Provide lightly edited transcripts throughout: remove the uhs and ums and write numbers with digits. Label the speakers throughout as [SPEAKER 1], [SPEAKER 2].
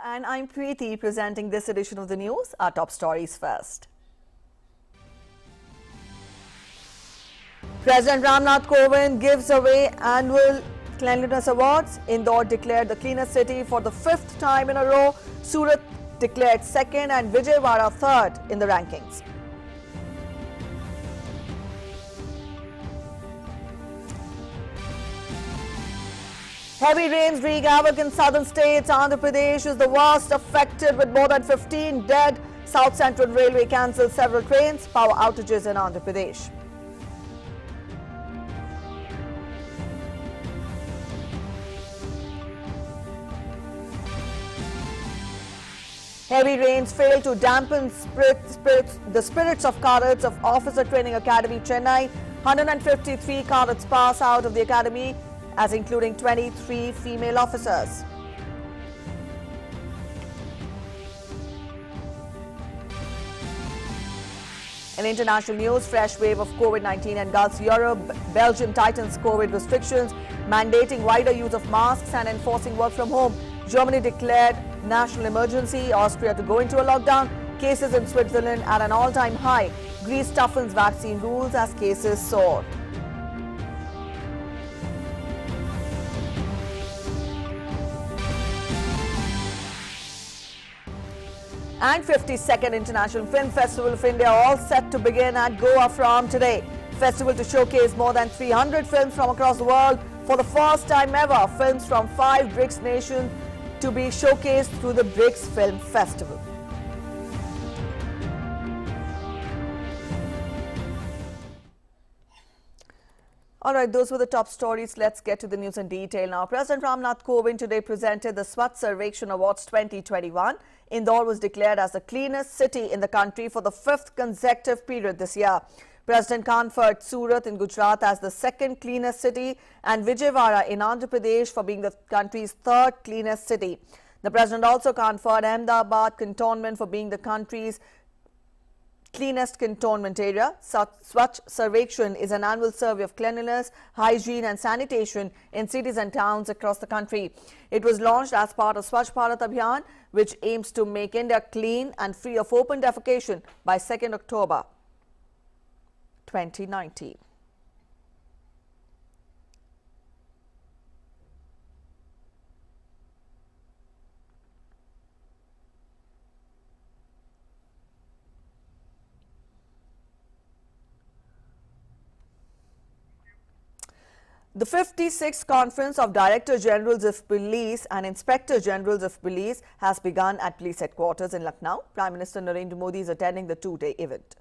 [SPEAKER 1] And I'm Preeti presenting this edition of the news. Our top stories first. President Ram Nath Kovind gives away annual Cleanliness Awards. Indore declared the cleanest city for the 5th time in a row. Surat declared 2nd and Vijayawada 3rd in the rankings. Heavy rains wreak havoc in southern states. Andhra Pradesh is the worst affected with more than 15 dead. South Central Railway cancelled several trains. Power outages in Andhra Pradesh. Heavy rains failed to dampen the spirits of cadets of Officer Training Academy, Chennai. 153 cadets pass out of the academy, as including 23 female officers. In international news, fresh wave of COVID-19 engulfs Europe. Belgium tightens COVID restrictions, mandating wider use of masks and enforcing work from home. Germany declared national emergency. Austria to go into a lockdown. Cases in Switzerland at an all-time high. Greece toughens vaccine rules as cases soar. And 52nd International Film Festival of India all set to begin at Goa from today. Festival to showcase more than 300 films from across the world. For the first time ever, films from 5 BRICS nations to be showcased through the BRICS Film Festival. All right, those were the top stories. Let's get to the news in detail now. President Ram Nath Kovind today presented the Swachh Survekshan Awards 2021. Indore was declared as the cleanest city in the country for the 5th consecutive period this year. President conferred Surat in Gujarat as the 2nd cleanest city and Vijayawada in Andhra Pradesh for being the country's 3rd cleanest city. The president also conferred Ahmedabad cantonment for being the country's cleanest cantonment area. Swachh Survekshan is an annual survey of cleanliness, hygiene and sanitation in cities and towns across the country. It was launched as part of Swachh Bharat Abhiyan, which aims to make India clean and free of open defecation by 2nd October 2019. The 56th Conference of Director Generals of Police and Inspector Generals of Police has begun at police headquarters in Lucknow. Prime Minister Narendra Modi is attending the 2-day event.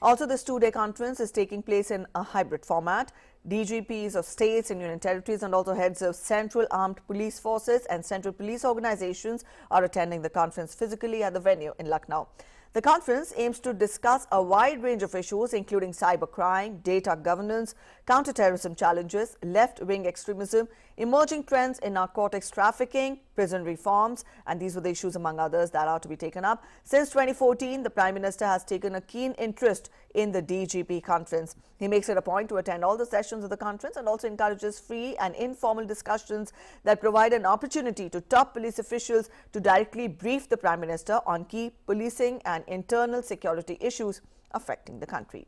[SPEAKER 1] Also, this 2-day conference is taking place in a hybrid format. DGPs of states and union territories and also heads of central armed police forces and central police organizations are attending the conference physically at the venue in Lucknow. The conference aims to discuss a wide range of issues including cybercrime, data governance, counter-terrorism challenges, left-wing extremism, emerging trends in narcotics trafficking, prison reforms, and these were the issues among others that are to be taken up. Since 2014, the Prime Minister has taken a keen interest in the DGP conference. He makes it a point to attend all the sessions of the conference and also encourages free and informal discussions that provide an opportunity to top police officials to directly brief the Prime Minister on key policing and internal security issues affecting the country.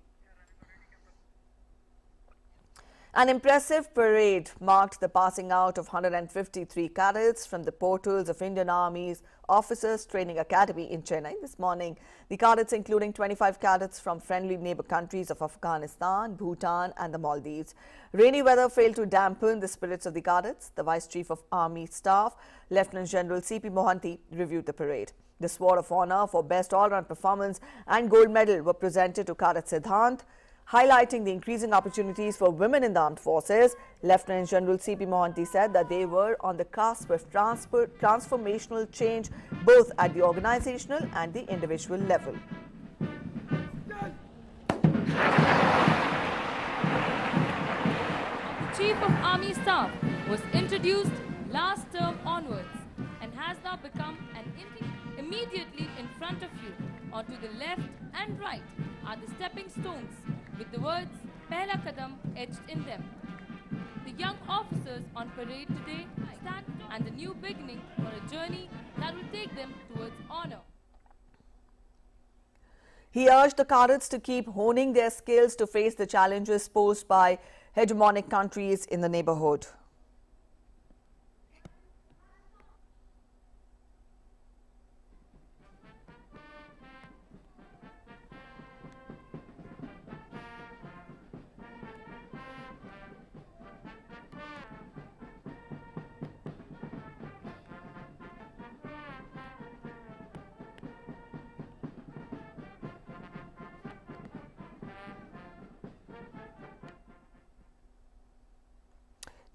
[SPEAKER 1] An impressive parade marked the passing out of 153 cadets from the portals of Indian Army's Officers Training Academy in Chennai this morning. The cadets, including 25 cadets from friendly neighbor countries of Afghanistan, Bhutan and the Maldives. Rainy weather failed to dampen the spirits of the cadets. The Vice Chief of Army Staff, Lieutenant General C.P. Mohanty, reviewed the parade. The Sword of Honor for Best All-Round Performance and Gold Medal were presented to Cadet Siddhant, highlighting the increasing opportunities for women in the armed forces. Lieutenant General C.P. Mohanty said that they were on the cusp of transformational change both at the organizational and the individual level.
[SPEAKER 2] The Chief of Army Staff was introduced last term onwards and has now become immediately in front of you. Onto the left and right are the stepping stones with the words Pehla Kadam etched in them. the young officers on parade today stand and a new beginning for a journey that will take them towards honor.
[SPEAKER 1] He urged the cadets to keep honing their skills to face the challenges posed by hegemonic countries in the neighborhood.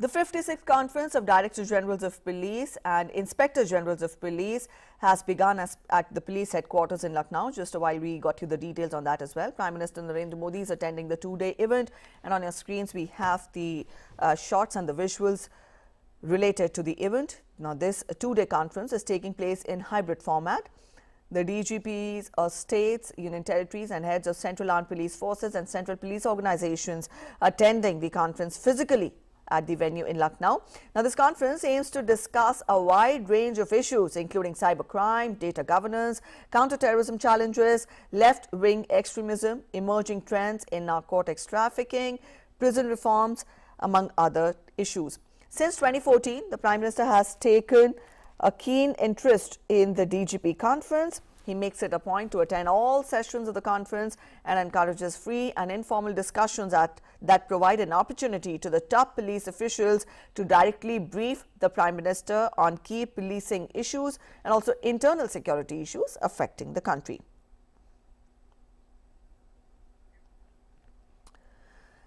[SPEAKER 1] The 56th Conference of Director Generals of Police and Inspector Generals of Police has begun at the police headquarters in Lucknow. Just a while we got you the details on that as well. Prime Minister Narendra Modi is attending the two-day event, and on your screens we have the shots and the visuals related to the event. Now this two-day conference is taking place in hybrid format. The DGPs of states, union territories and heads of central armed police forces and central police organizations attending the conference physically at the venue in Lucknow. Now, this conference aims to discuss a wide range of issues, including cybercrime, data governance, counter-terrorism challenges, left-wing extremism, emerging trends in narcotics trafficking, prison reforms, among other issues. Since 2014, the Prime Minister has taken a keen interest in the DGP conference. He makes it a point to attend all sessions of the conference and encourages free and informal discussions that provide an opportunity to the top police officials to directly brief the Prime Minister on key policing issues and also internal security issues affecting the country.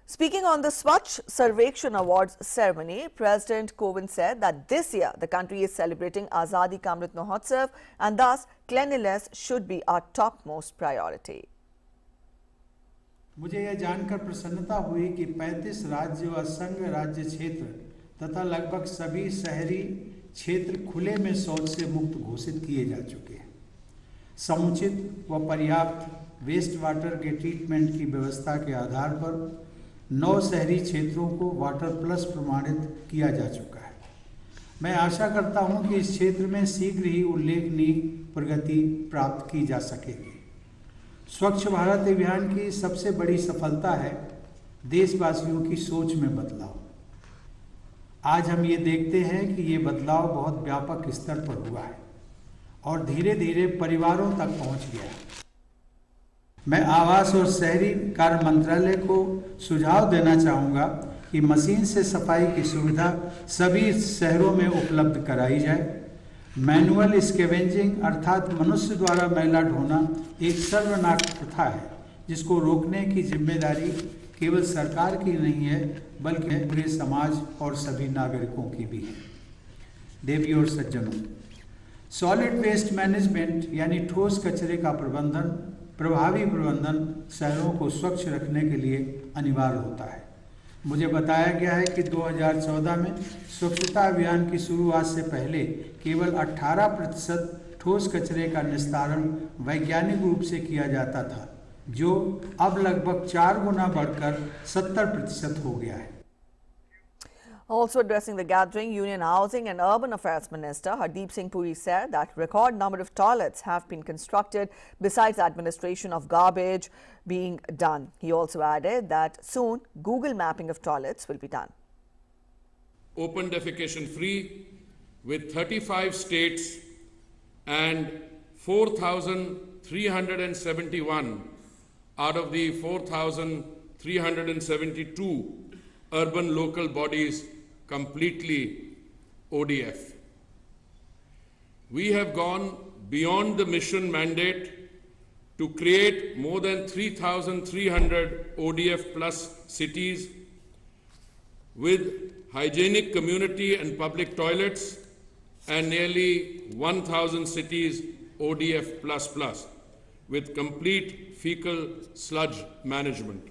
[SPEAKER 1] Speaking on the Swachh Survekshan Awards ceremony, President Kovind said that this year the country is celebrating Azadi Ka Amrit Mahotsav and thus cleanliness should be our topmost priority.
[SPEAKER 3] मुझे यह जानकर प्रसन्नता हुई कि 35 राज्य व संघ राज्य क्षेत्र तथा लगभग सभी शहरी क्षेत्र खुले में शौच से मुक्त घोषित किए जा चुके हैं। समुचित व पर्याप्त वेस्ट वाटर के ट्रीटमेंट की व्यवस्था के आधार पर 9 शहरी क्षेत्रों को वाटर प्लस प्रमाणित किया जा चुका है। मैं आशा करता हूं कि इस क्षेत्र में शीघ्र ही उल्लेखनीय प्रगति प्राप्त की जा सकेगी। स्वच्छ भारत अभियान की सबसे बड़ी सफलता है देशवासियों की सोच में बदलाव। आज हम ये देखते हैं कि ये बदलाव बहुत व्यापक स्तर पर हुआ है और धीरे धीरे परिवारों तक पहुंच गया है। मैं आवास और शहरी कार्य मंत्रालय को सुझाव देना चाहूँगा कि मशीन से सफाई की सुविधा सभी शहरों में उपलब्ध कराई जाए। मैनुअल स्कैवेंजिंग अर्थात मनुष्य द्वारा मैला ढोना एक सर्वनाक प्रथा है जिसको रोकने की जिम्मेदारी केवल सरकार की नहीं है बल्कि पूरे समाज और सभी नागरिकों की भी है। देवी और सज्जनों, सॉलिड वेस्ट मैनेजमेंट यानी ठोस कचरे का प्रबंधन, प्रभावी प्रबंधन शहरों को स्वच्छ रखने के लिए अनिवार्य होता है। मुझे बताया गया है कि 2014 में स्वच्छता अभियान की शुरुआत से पहले केवल 18% ठोस कचरे का निस्तारण वैज्ञानिक रूप से किया जाता था, जो अब लगभग 4 गुना बढ़कर 70% हो गया है।
[SPEAKER 1] Also addressing the gathering, Union Housing and Urban Affairs Minister Hardeep Singh Puri said that record number of toilets have been constructed besides administration of garbage being done. He also added that soon Google mapping of toilets will be done.
[SPEAKER 4] Open defecation free with 35 states and 4,371 out of the 4,372 urban local bodies completely ODF. We have gone beyond the mission mandate to create more than 3,300 ODF plus cities with hygienic community and public toilets and nearly 1,000 cities ODF plus with complete fecal sludge management.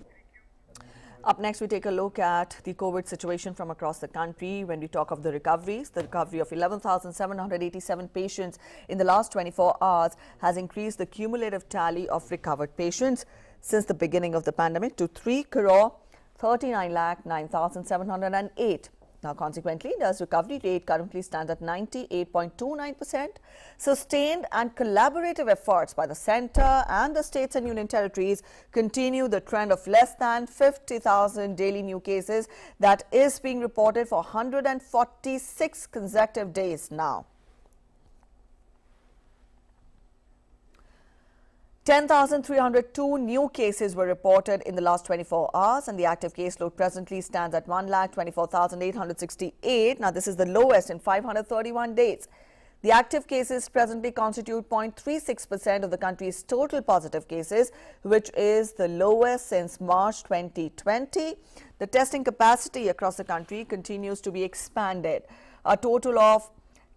[SPEAKER 1] Up next, we take a look at the COVID situation from across the country. When we talk of the recoveries, the recovery of 11,787 patients in the last 24 hours has increased the cumulative tally of recovered patients since the beginning of the pandemic to 3 crore 39,09,708. Now, consequently, India's recovery rate currently stands at 98.29%. Sustained and collaborative efforts by the centre and the states and union territories continue the trend of less than 50,000 daily new cases that is being reported for 146 consecutive days now. 10,302 new cases were reported in the last 24 hours, and the active caseload presently stands at 1,24,868. Now, this is the lowest in 531 days. The active cases presently constitute 0.36% of the country's total positive cases, which is the lowest since March 2020. The testing capacity across the country continues to be expanded. A total of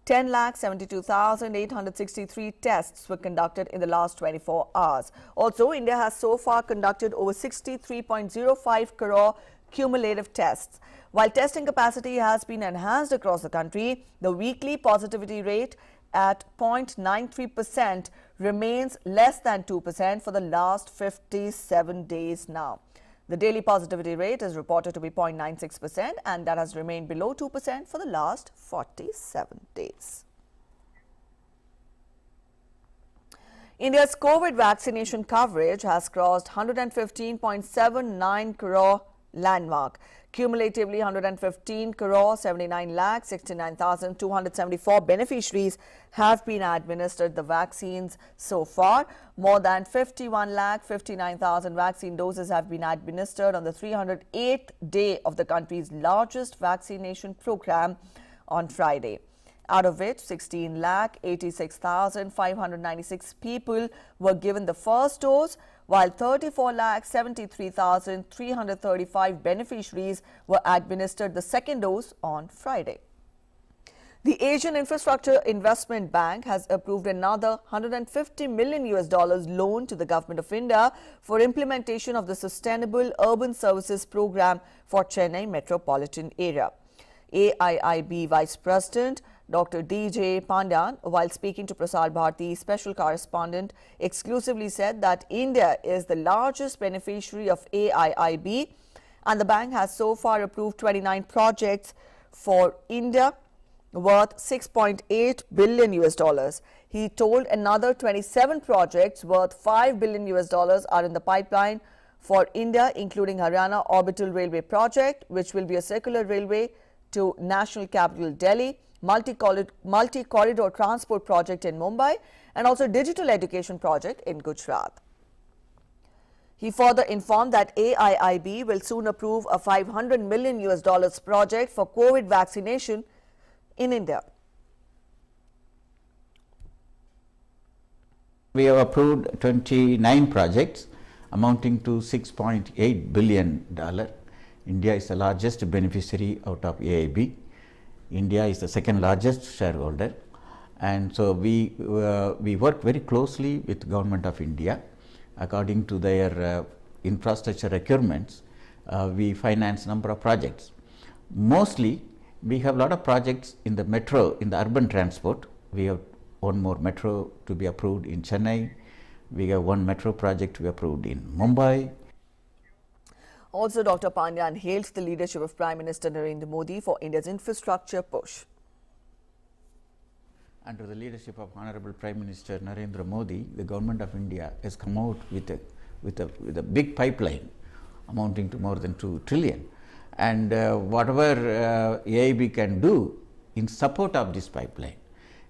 [SPEAKER 1] 10,72,863 tests were conducted in the last 24 hours. Also, India has so far conducted over 63.05 crore cumulative tests. While testing capacity has been enhanced across the country, the weekly positivity rate at 0.93% remains less than 2% for the last 57 days now. The daily positivity rate is reported to be 0.96%, and that has remained below 2% for the last 47 days. India's COVID vaccination coverage has crossed 115.79 crore landmark. Cumulatively, 115 crore 79 lakh 69,274 beneficiaries have been administered the vaccines so far. More than 51 lakh 59,000 vaccine doses have been administered on the 308th day of the country's largest vaccination program on Friday, out of which 16 lakh 86,596 people were given the first dose, while 34 lakh 73,335 beneficiaries were administered the second dose on Friday. The Asian Infrastructure Investment Bank has approved another $150 million loan to the Government of India for implementation of the Sustainable Urban Services Program for Chennai metropolitan area. AIIB Vice President Dr. D.J. Pandyan, while speaking to Prasar Bharati special correspondent, exclusively said that India is the largest beneficiary of AIIB, and the bank has so far approved 29 projects for India worth $6.8 billion. He told another 27 projects worth $5 billion are in the pipeline for India, including Haryana Orbital Railway Project, which will be a circular railway to National Capital Delhi, multi-corridor transport project in Mumbai, and also digital education project in Gujarat. He further informed that AIIB will soon approve a $500 million project for COVID vaccination in India.
[SPEAKER 5] We have approved 29 projects amounting to $6.8 billion. India is the largest beneficiary out of AIB. India is the second largest shareholder, and so we work very closely with Government of India. According to their infrastructure requirements, we finance number of projects. Mostly, we have a lot of projects in the metro, in the urban transport. We have one more metro to be approved in Chennai. We have one metro project to be approved in Mumbai.
[SPEAKER 1] Also, Dr. Pandyan hailed the leadership of Prime Minister Narendra Modi for India's infrastructure push.
[SPEAKER 5] Under the leadership of Honorable Prime Minister Narendra Modi, the Government of India has come out with a big pipeline amounting to more than 2 trillion. And whatever AIB can do in support of this pipeline,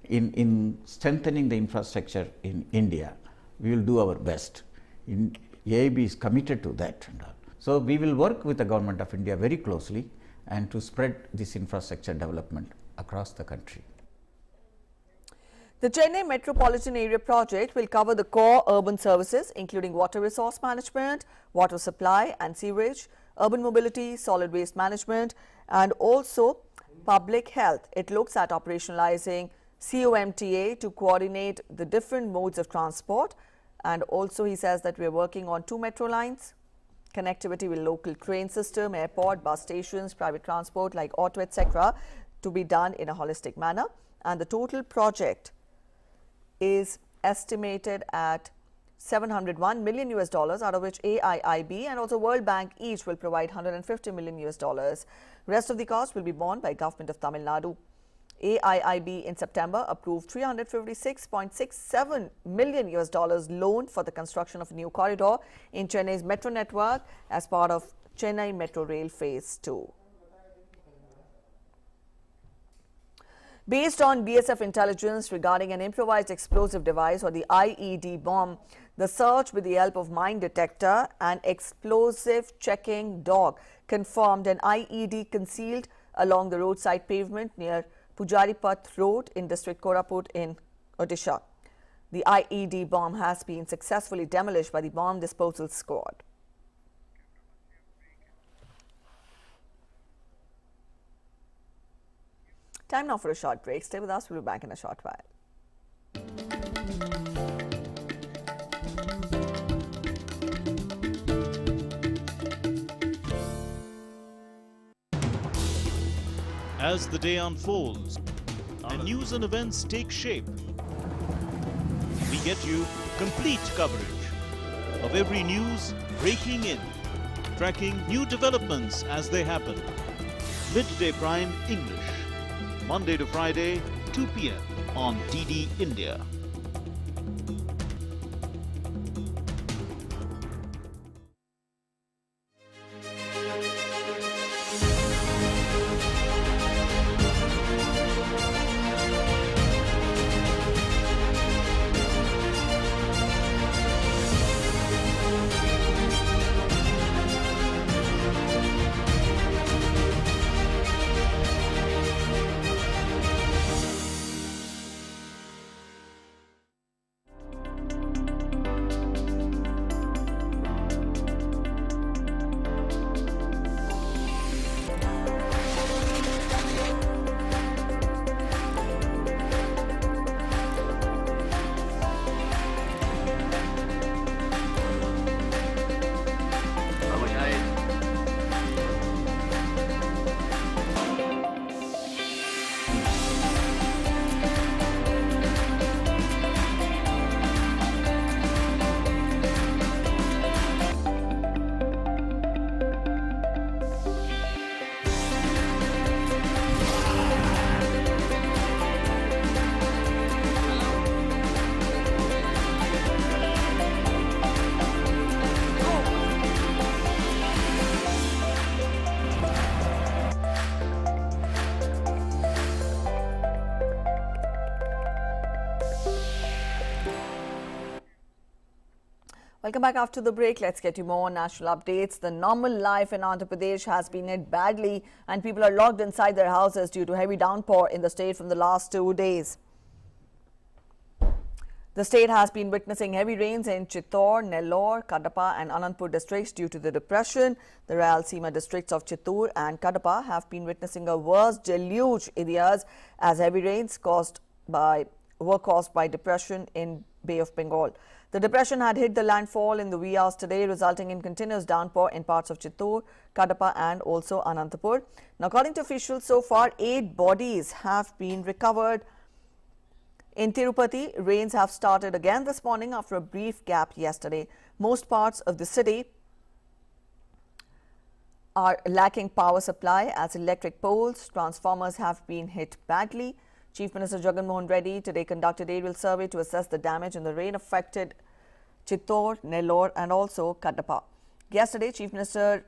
[SPEAKER 5] in strengthening the infrastructure in India, we will do our best. AIB is committed to that. So we will work with the Government of India very closely and to spread this infrastructure development across the country.
[SPEAKER 1] The Chennai Metropolitan Area project will cover the core urban services, including water resource management, water supply and sewage, urban mobility, solid waste management, and also public health. It looks at operationalizing COMTA to coordinate the different modes of transport. And also he says that we are working on 2 metro lines, connectivity with local train system, airport, bus stations, private transport like auto, etc., to be done in a holistic manner. And the total project is estimated at $701 million, out of which AIIB and also World Bank each will provide $150 million. Rest of the cost will be borne by Government of Tamil Nadu. AIIB in September approved $356.67 million loan for the construction of a new corridor in Chennai's metro network as part of Chennai Metro Rail Phase 2. Based on BSF intelligence regarding an improvised explosive device or the IED bomb, the search with the help of mine detector and explosive checking dog confirmed an IED concealed along the roadside pavement near Pujaripat Road in district Koraput in Odisha. The IED bomb has been successfully demolished by the bomb disposal squad. Time now for a short break. Stay with us. We'll be back in a short while.
[SPEAKER 6] As the day unfolds and news and events take shape, we get you complete coverage of every news breaking in, tracking new developments as they happen. Midday Prime English, Monday to Friday, 2 p.m. on DD India.
[SPEAKER 1] Welcome back after the break. Let's get you more national updates. The normal life in Andhra Pradesh has been hit badly and people are locked inside their houses due to heavy downpour in the state from the last 2 days. The state has been witnessing heavy rains in Chittor, Nellore, Kadapa and Anandpur districts due to the depression. The Rayalaseema districts of Chittor and Kadapa have been witnessing a worse deluge areas as heavy rains were caused by depression in Bay of Bengal. The depression had hit the landfall in the wee hours today, resulting in continuous downpour in parts of Chittor, Kadapa and also Anantapur. Now, according to officials, so far 8 bodies have been recovered. In Tirupati, rains have started again this morning after a brief gap yesterday. Most parts of the city are lacking power supply as electric poles, transformers have been hit badly. Chief Minister Jagan Mohan Reddy today conducted aerial survey to assess the damage in the rain-affected Chittor, Nellore and also Kadapa. Yesterday, Chief Minister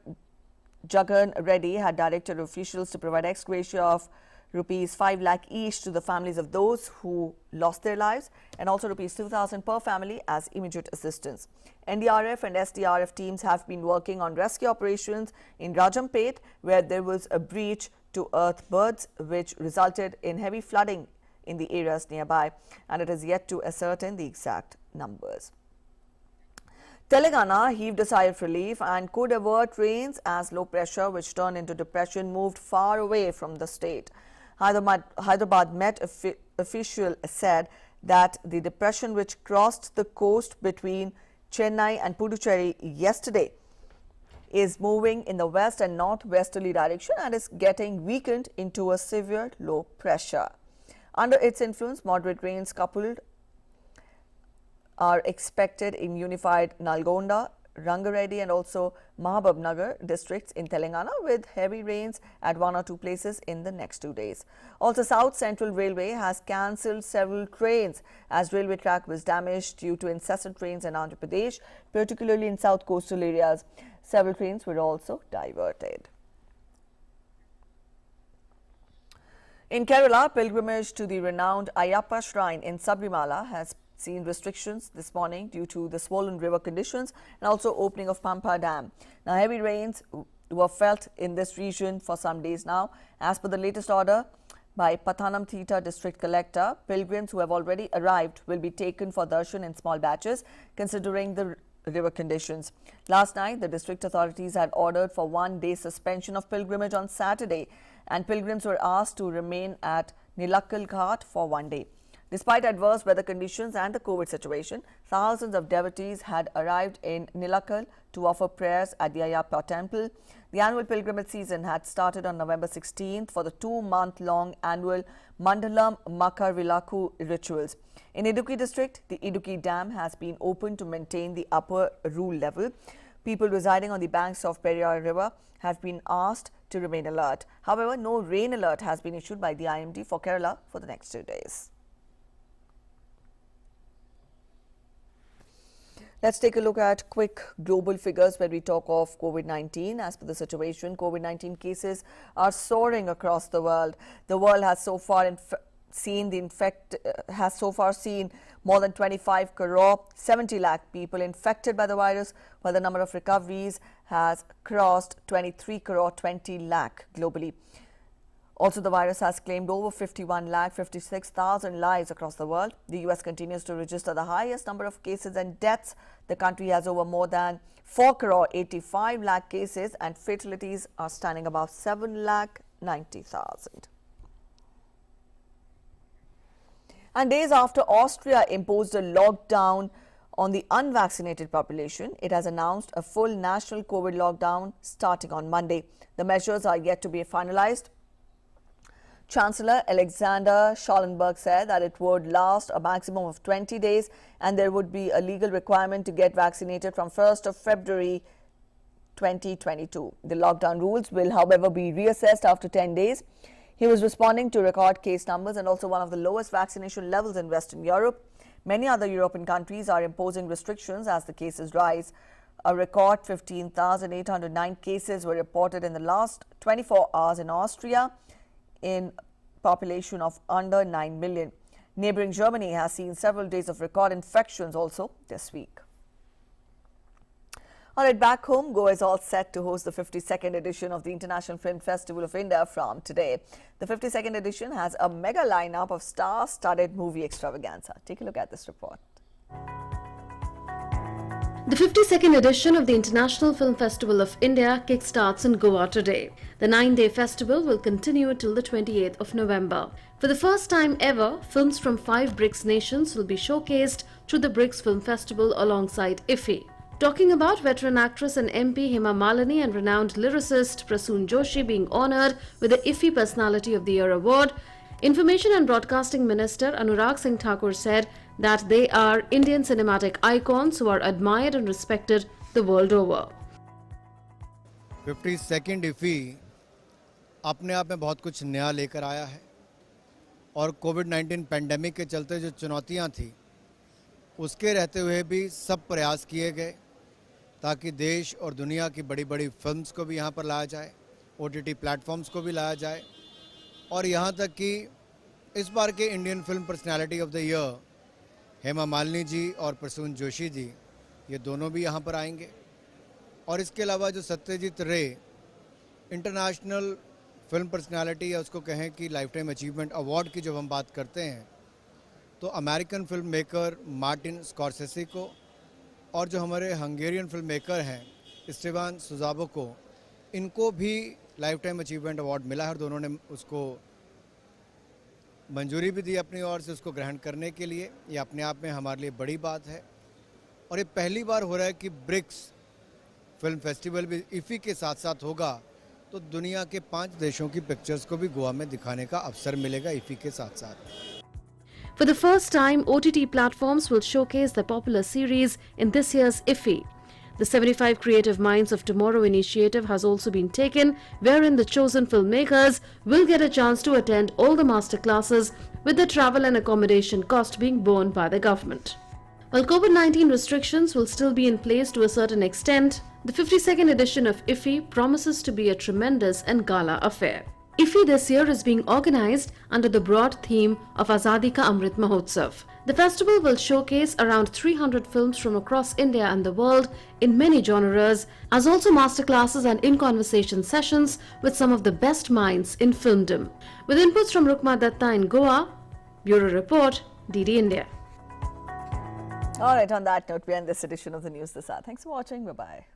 [SPEAKER 1] Jagan Reddy had directed officials to provide ex gratia of Rs 5 lakh each to the families of those who lost their lives and also Rs 2,000 per family as immediate assistance. NDRF and SDRF teams have been working on rescue operations in Rajampet, where there was a breach to earthbirds which resulted in heavy flooding in the areas nearby, and it is yet to ascertain the exact numbers. Telangana heaved a sigh of relief and could avert rains as low pressure, which turned into depression, moved far away from the state. Hyderabad Met official said that the depression which crossed the coast between Chennai and Puducherry yesterday is moving in the west and northwesterly direction and is getting weakened into a severe low pressure. Under its influence, moderate rains coupled are expected in unified Nalgonda, Rangareddy and also Mahabubnagar districts in Telangana, with heavy rains at one or two places in the next 2 days. Also, South Central Railway has cancelled several trains as railway track was damaged due to incessant rains in Andhra Pradesh, particularly in south coastal areas. Several trains were also diverted. In Kerala, pilgrimage to the renowned Ayyappa shrine in Sabrimala has seen restrictions this morning due to the swollen river conditions and also opening of Pampa Dam. Now, heavy rains were felt in this region for some days now. As per the latest order by Pathanamthitta district collector, pilgrims who have already arrived will be taken for darshan in small batches, considering the river conditions. Last night, the district authorities had ordered for 1 day suspension of pilgrimage on Saturday, and pilgrims were asked to remain at Nilakal Ghat for 1 day. Despite adverse weather conditions and the COVID situation, thousands of devotees had arrived in Nilakal to offer prayers at the Ayyappa temple. The annual pilgrimage season had started on November 16th for the 2-month-long annual Mandalam Makar Vilakku rituals. In Idukki district, the Idukki Dam has been opened to maintain the upper rule level. People residing on the banks of Periyar River have been asked to remain alert. However, no rain alert has been issued by the IMD for Kerala for the next 2 days. Let's take a look at quick global figures when we talk of COVID-19. As per the situation, COVID-19 cases are soaring across the world. The world has so far seen more than 25 crore 70 lakh people infected by the virus, while the number of recoveries has crossed 23 crore 20 lakh globally. Also, the virus has claimed over 51,56,000 lives across the world. The US continues to register the highest number of cases and deaths. The country has over more than 4 crore 85 lakh cases, and fatalities are standing above 7,90,000. And days after Austria imposed a lockdown on the unvaccinated population, it has announced a full national COVID lockdown starting on Monday. The measures are yet to be finalized. Chancellor Alexander Schallenberg said that it would last a maximum of 20 days and there would be a legal requirement to get vaccinated from 1st of February 2022. The lockdown rules will, however, be reassessed after 10 days. He was responding to record case numbers and also one of the lowest vaccination levels in Western Europe. Many other European countries are imposing restrictions as the cases rise. A record 15,809 cases were reported in the last 24 hours in Austria, in population of under 9 million. Neighboring Germany has seen several days of record infections also this week. All right, back home, Goa is all set to host the 52nd edition of the International Film Festival of India from today. The 52nd edition has a mega lineup of star-studded movie extravaganza. Take a look at this report.
[SPEAKER 7] The 52nd edition of the International Film Festival of India kickstarts in Goa today. The 9-day festival will continue till the 28th of November. For the first time ever, films from 5 BRICS nations will be showcased through the BRICS Film Festival alongside IFFI. Talking about veteran actress and MP Hema Malini and renowned lyricist Prasoon Joshi being honoured with the IFFI Personality of the Year award, Information and Broadcasting Minister Anurag Singh Thakur said that they are Indian cinematic icons who are admired and respected the world over.
[SPEAKER 8] 52nd IFFI अपने आप में बहुत कुछ नया लेकर आया है और कोविड-19 पैंडेमिक के चलते जो चुनौतियां थी उसके रहते हुए भी सब प्रयास किए गए ताकि देश और दुनिया की बड़ी-बड़ी फिल्म्स को भी यहाँ पर लाया जाए, OTT प्लेटफॉर्म्स को भी लाया जाए और यहाँ तक कि इस बार के Indian film personality of the year Hema Malini ji और प्रसून जोशी जी ये दोनों भी यहाँ पर आएंगे और इसके अलावा जो सत्यजीत रे इंटरनेशनल फिल्म पर्सनालिटी या उसको कहें कि लाइफ टाइम अचीवमेंट अवार्ड की जब हम बात करते हैं तो American film maker Martin Scorsese को और जो हमारे हंगेरियन फिल्म मेकर हैं स्टीवान सुजाबो को इनको भी लाइफ टाइम अचीवमेंट अवार्ड मिला है और दोनों ने उसको मंजूरी भी दी अपनी ओर से उसको ग्रहण करने के लिए। ये अपने आप में हमारे लिए बड़ी बात है और ये पहली बार हो रहा है कि ब्रिक्स फिल्म फेस्टिवल भी IFFI के साथ साथ होगा तो दुनिया के 5 देशों की पिक्चर्स को भी गोवा में दिखाने का अवसर मिलेगा IFFI के साथ साथ।
[SPEAKER 7] For the first time, OTT platforms will showcase the popular series in this year's IFFI. The 75 Creative Minds of Tomorrow initiative has also been taken, wherein the chosen filmmakers will get a chance to attend all the masterclasses, with the travel and accommodation cost being borne by the government. While COVID-19 restrictions will still be in place to a certain extent, the 52nd edition of IFFI promises to be a tremendous and gala affair. IFFI this year is being organized under the broad theme of Azadi Ka Amrit Mahotsav. The festival will showcase around 300 films from across India and the world in many genres, as also masterclasses and in-conversation sessions with some of the best minds in filmdom. With inputs from Rukma Datta in Goa, Bureau Report, DD India.
[SPEAKER 1] All right, on that note, we end this edition of the news this hour. Thanks for watching. Bye-bye.